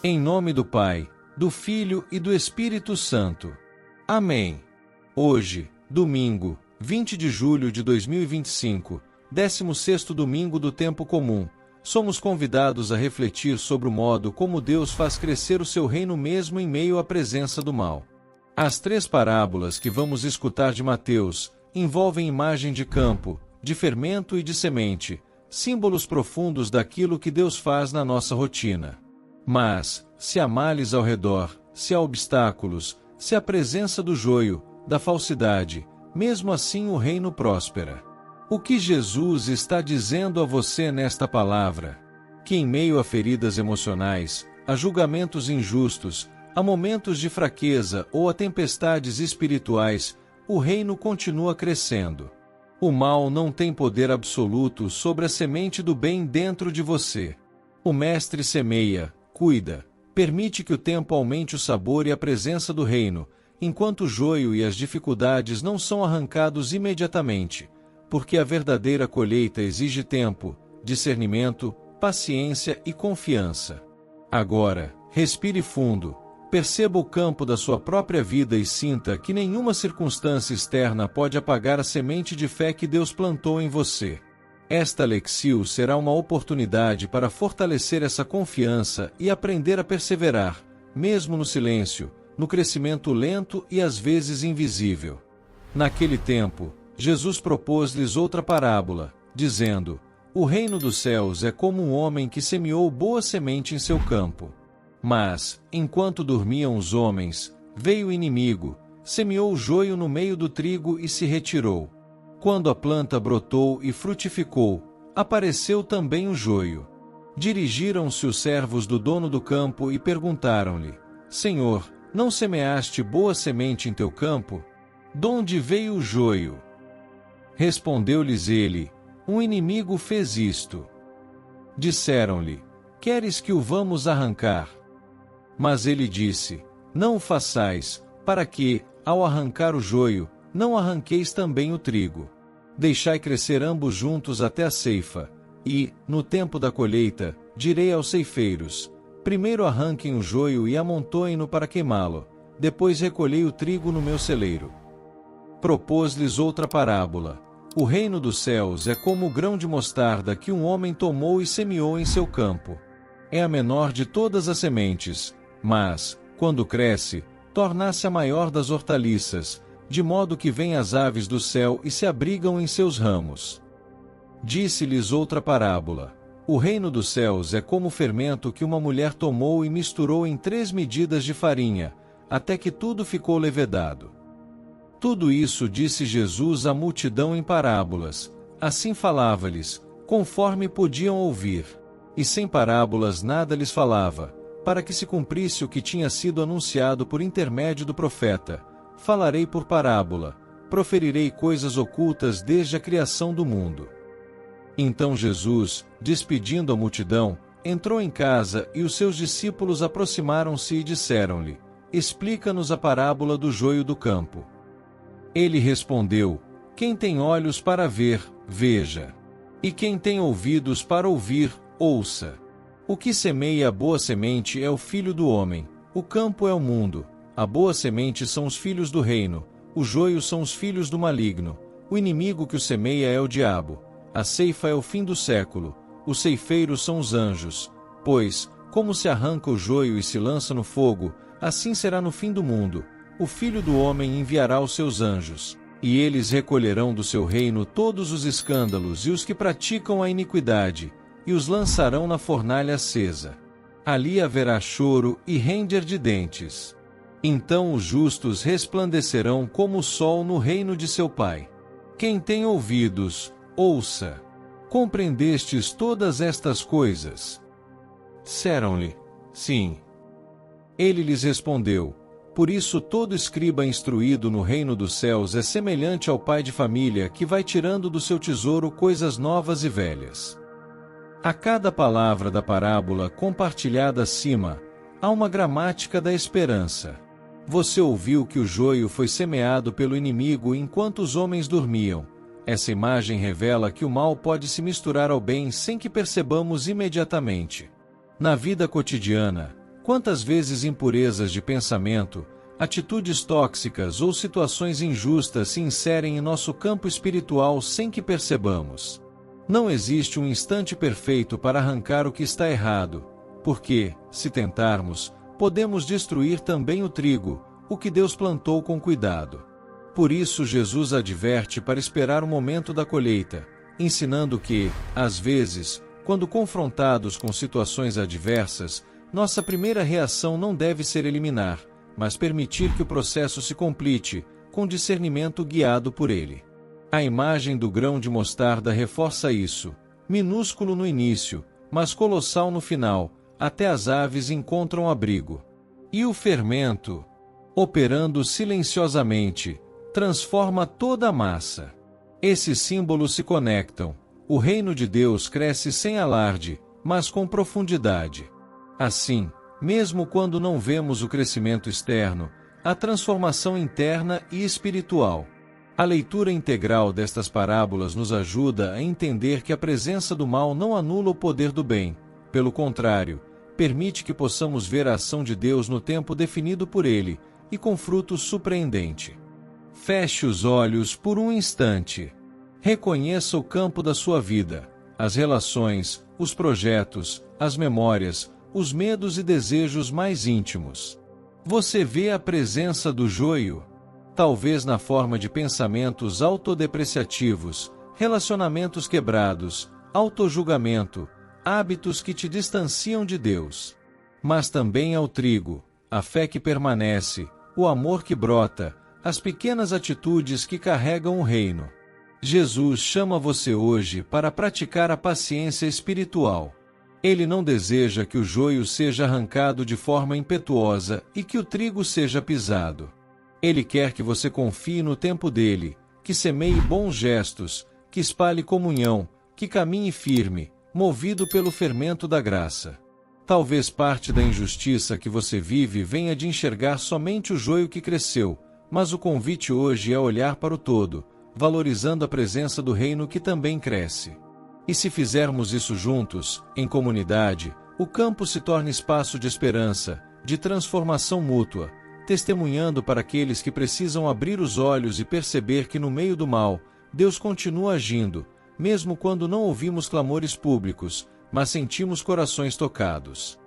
Em nome do Pai, do Filho e do Espírito Santo. Amém. Hoje, domingo, 20 de julho de 2025, 16º domingo do tempo comum, somos convidados a refletir sobre o modo como Deus faz crescer o seu reino mesmo em meio à presença do mal. As 3 parábolas que vamos escutar de Mateus envolvem imagem de campo, de fermento e de semente, símbolos profundos daquilo que Deus faz na nossa rotina. Mas, se há males ao redor, se há obstáculos, se há presença do joio, da falsidade, mesmo assim o reino prospera. O que Jesus está dizendo a você nesta palavra? Que em meio a feridas emocionais, a julgamentos injustos, a momentos de fraqueza ou a tempestades espirituais, o reino continua crescendo. O mal não tem poder absoluto sobre a semente do bem dentro de você. O Mestre semeia, cuida, permite que o tempo aumente o sabor e a presença do reino, enquanto o joio e as dificuldades não são arrancados imediatamente, porque a verdadeira colheita exige tempo, discernimento, paciência e confiança. Agora, respire fundo, perceba o campo da sua própria vida e sinta que nenhuma circunstância externa pode apagar a semente de fé que Deus plantou em você. Esta Lexio será uma oportunidade para fortalecer essa confiança e aprender a perseverar, mesmo no silêncio, no crescimento lento e às vezes invisível. Naquele tempo, Jesus propôs-lhes outra parábola, dizendo: O reino dos céus é como um homem que semeou boa semente em seu campo. Mas, enquanto dormiam os homens, veio o inimigo, semeou o joio no meio do trigo e se retirou. Quando a planta brotou e frutificou, apareceu também o joio. Dirigiram-se os servos do dono do campo e perguntaram-lhe: Senhor, não semeaste boa semente em teu campo? Donde veio o joio? Respondeu-lhes ele: Um inimigo fez isto. Disseram-lhe: Queres que o vamos arrancar? Mas ele disse: Não o façais, para que, ao arrancar o joio, não arranqueis também o trigo. Deixai crescer ambos juntos até a ceifa, e, no tempo da colheita, direi aos ceifeiros: Primeiro arranquem o joio e amontoem-no para queimá-lo, depois recolhei o trigo no meu celeiro. Propôs-lhes outra parábola: O reino dos céus é como o grão de mostarda que um homem tomou e semeou em seu campo. É a menor de todas as sementes, mas, quando cresce, torna-se a maior das hortaliças, de modo que vêm as aves do céu e se abrigam em seus ramos. Disse-lhes outra parábola: O reino dos céus é como o fermento que uma mulher tomou e misturou em 3 medidas de farinha, até que tudo ficou levedado. Tudo isso disse Jesus à multidão em parábolas, assim falava-lhes, conforme podiam ouvir. E sem parábolas nada lhes falava, para que se cumprisse o que tinha sido anunciado por intermédio do profeta: Falarei por parábola, proferirei coisas ocultas desde a criação do mundo. Então Jesus, despedindo a multidão, entrou em casa e os seus discípulos aproximaram-se e disseram-lhe: Explica-nos a parábola do joio do campo. Ele respondeu: Quem tem olhos para ver, veja. E quem tem ouvidos para ouvir, ouça. O que semeia a boa semente é o Filho do homem, o campo é o mundo, a boa semente são os filhos do reino, o joio são os filhos do maligno, o inimigo que o semeia é o diabo, a ceifa é o fim do século, os ceifeiros são os anjos, pois, como se arranca o joio e se lança no fogo, assim será no fim do mundo. O Filho do homem enviará os seus anjos, e eles recolherão do seu reino todos os escândalos e os que praticam a iniquidade, e os lançarão na fornalha acesa. Ali haverá choro e ranger de dentes. Então os justos resplandecerão como o sol no reino de seu Pai. Quem tem ouvidos, ouça. Compreendestes todas estas coisas? Disseram-lhe: Sim. Ele lhes respondeu: Por isso todo escriba instruído no reino dos céus é semelhante ao pai de família que vai tirando do seu tesouro coisas novas e velhas. A cada palavra da parábola compartilhada acima, há uma gramática da esperança. Você ouviu que o joio foi semeado pelo inimigo enquanto os homens dormiam. Essa imagem revela que o mal pode se misturar ao bem sem que percebamos imediatamente. Na vida cotidiana, Quantas vezes impurezas de pensamento, atitudes tóxicas ou situações injustas se inserem em nosso campo espiritual sem que percebamos? Não existe um instante perfeito para arrancar o que está errado, porque, se tentarmos, podemos destruir também o trigo, o que Deus plantou com cuidado. Por isso Jesus adverte para esperar o momento da colheita, ensinando que, às vezes, quando confrontados com situações adversas, nossa primeira reação não deve ser eliminar, mas permitir que o processo se complete, com discernimento guiado por ele. A imagem do grão de mostarda reforça isso, minúsculo no início, mas colossal no final, até as aves encontram abrigo. E o fermento, operando silenciosamente, transforma toda a massa. Esses símbolos se conectam. O reino de Deus cresce sem alarde, mas com profundidade. Assim, mesmo quando não vemos o crescimento externo, a transformação interna e espiritual. A leitura integral destas parábolas nos ajuda a entender que a presença do mal não anula o poder do bem. Pelo contrário, permite que possamos ver a ação de Deus no tempo definido por Ele, e com fruto surpreendente. Feche os olhos por um instante. Reconheça o campo da sua vida, as relações, os projetos, as memórias, os medos e desejos mais íntimos. Você vê a presença do joio? Talvez na forma de pensamentos autodepreciativos, relacionamentos quebrados, autojulgamento, hábitos que te distanciam de Deus. Mas também ao trigo, a fé que permanece, o amor que brota, as pequenas atitudes que carregam o reino. Jesus chama você hoje para praticar a paciência espiritual. Ele não deseja que o joio seja arrancado de forma impetuosa e que o trigo seja pisado. Ele quer que você confie no tempo dele, que semeie bons gestos, que espalhe comunhão, que caminhe firme, movido pelo fermento da graça. Talvez parte da injustiça que você vive venha de enxergar somente o joio que cresceu, mas o convite hoje é olhar para o todo, valorizando a presença do reino que também cresce. E se fizermos isso juntos, em comunidade, o campo se torna espaço de esperança, de transformação mútua, testemunhando para aqueles que precisam abrir os olhos e perceber que no meio do mal, Deus continua agindo, mesmo quando não ouvimos clamores públicos, mas sentimos corações tocados.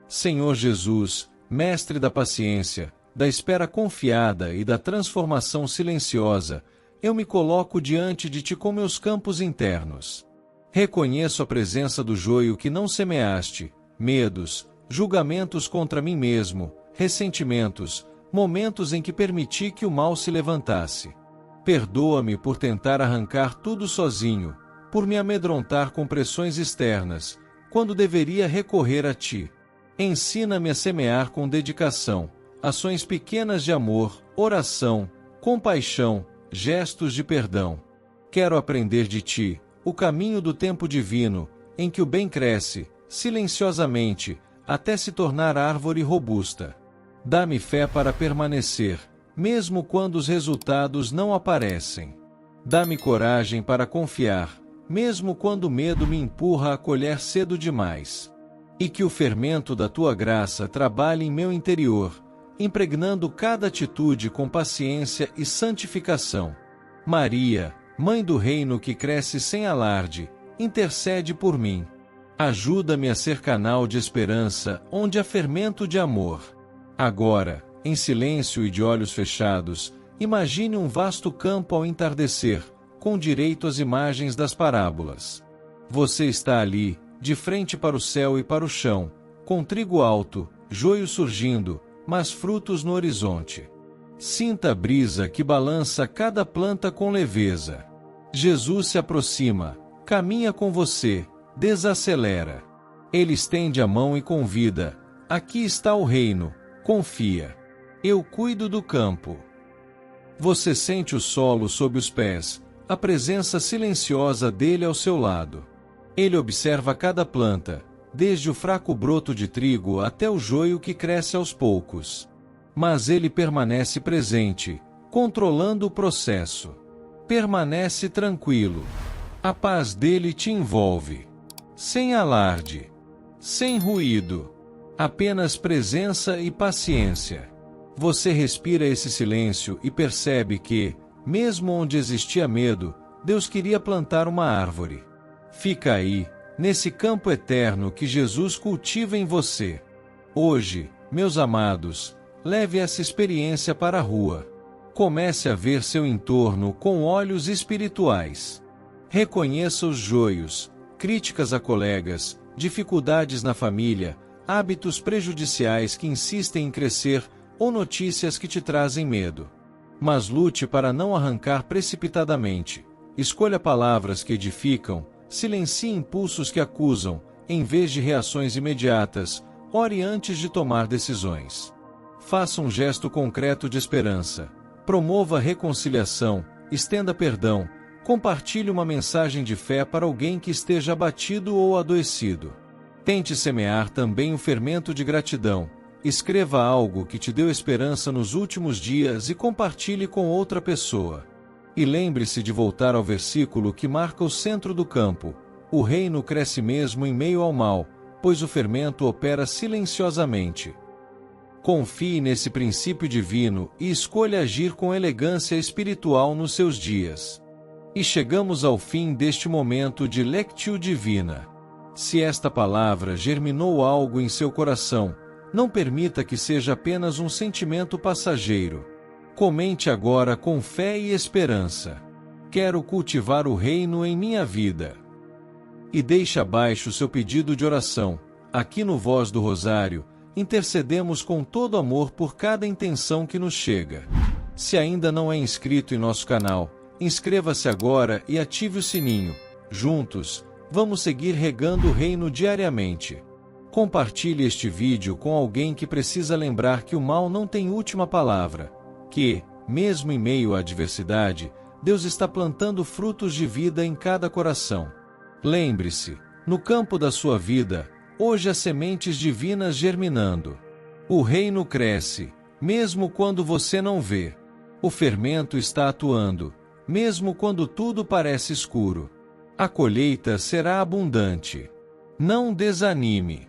Senhor Jesus, Mestre da paciência, da espera confiada e da transformação silenciosa, eu me coloco diante de Ti com meus campos internos. Reconheço a presença do joio que não semeaste, medos, julgamentos contra mim mesmo, ressentimentos, momentos em que permiti que o mal se levantasse. Perdoa-me por tentar arrancar tudo sozinho, por me amedrontar com pressões externas, quando deveria recorrer a Ti. Ensina-me a semear com dedicação, ações pequenas de amor, oração, compaixão, gestos de perdão. Quero aprender de Ti, o caminho do tempo divino, em que o bem cresce, silenciosamente, até se tornar árvore robusta. Dá-me fé para permanecer, mesmo quando os resultados não aparecem. Dá-me coragem para confiar, mesmo quando o medo me empurra a colher cedo demais. E que o fermento da Tua graça trabalhe em meu interior, impregnando cada atitude com paciência e santificação. Maria, Mãe do Reino que cresce sem alarde, intercede por mim. Ajuda-me a ser canal de esperança onde há fermento de amor. Agora, em silêncio e de olhos fechados, imagine um vasto campo ao entardecer, com direito às imagens das parábolas. Você está ali, de frente para o céu e para o chão, com trigo alto, joio surgindo, mas frutos no horizonte. Sinta a brisa que balança cada planta com leveza. Jesus se aproxima, caminha com você, desacelera. Ele estende a mão e convida. Aqui está o reino, confia. Eu cuido do campo. Você sente o solo sob os pés, a presença silenciosa dele ao seu lado. Ele observa cada planta, desde o fraco broto de trigo até o joio que cresce aos poucos. Mas ele permanece presente, controlando o processo. Permanece tranquilo. A paz dele te envolve. Sem alarde. Sem ruído. Apenas presença e paciência. Você respira esse silêncio e percebe que, mesmo onde existia medo, Deus queria plantar uma árvore. Fica aí, nesse campo eterno que Jesus cultiva em você. Hoje, meus amados, leve essa experiência para a rua. Comece a ver seu entorno com olhos espirituais. Reconheça os joios, críticas a colegas, dificuldades na família, hábitos prejudiciais que insistem em crescer ou notícias que te trazem medo. Mas lute para não arrancar precipitadamente. Escolha palavras que edificam, silencie impulsos que acusam, em vez de reações imediatas, ore antes de tomar decisões. Faça um gesto concreto de esperança. Promova reconciliação, estenda perdão, compartilhe uma mensagem de fé para alguém que esteja abatido ou adoecido. Tente semear também o fermento de gratidão. Escreva algo que te deu esperança nos últimos dias e compartilhe com outra pessoa. E lembre-se de voltar ao versículo que marca o centro do campo. O reino cresce mesmo em meio ao mal, pois o fermento opera silenciosamente. Confie nesse princípio divino e escolha agir com elegância espiritual nos seus dias. E chegamos ao fim deste momento de Lectio Divina. Se esta palavra germinou algo em seu coração, não permita que seja apenas um sentimento passageiro. Comente agora com fé e esperança. Quero cultivar o reino em minha vida. E deixe abaixo seu pedido de oração. Aqui no Voz do Rosário, intercedemos com todo amor por cada intenção que nos chega. Se ainda não é inscrito em nosso canal, inscreva-se agora e ative o sininho. Juntos, vamos seguir regando o reino diariamente. Compartilhe este vídeo com alguém que precisa lembrar que o mal não tem última palavra, que, mesmo em meio à adversidade, Deus está plantando frutos de vida em cada coração. Lembre-se, no campo da sua vida, hoje há sementes divinas germinando. O reino cresce, mesmo quando você não vê. O fermento está atuando, mesmo quando tudo parece escuro. A colheita será abundante. Não desanime.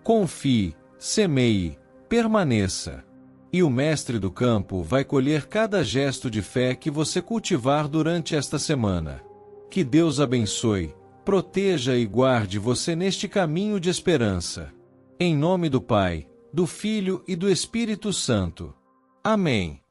Confie, semeie, permaneça. E o mestre do campo vai colher cada gesto de fé que você cultivar durante esta semana. Que Deus abençoe, proteja e guarde você neste caminho de esperança. Em nome do Pai, do Filho e do Espírito Santo. Amém.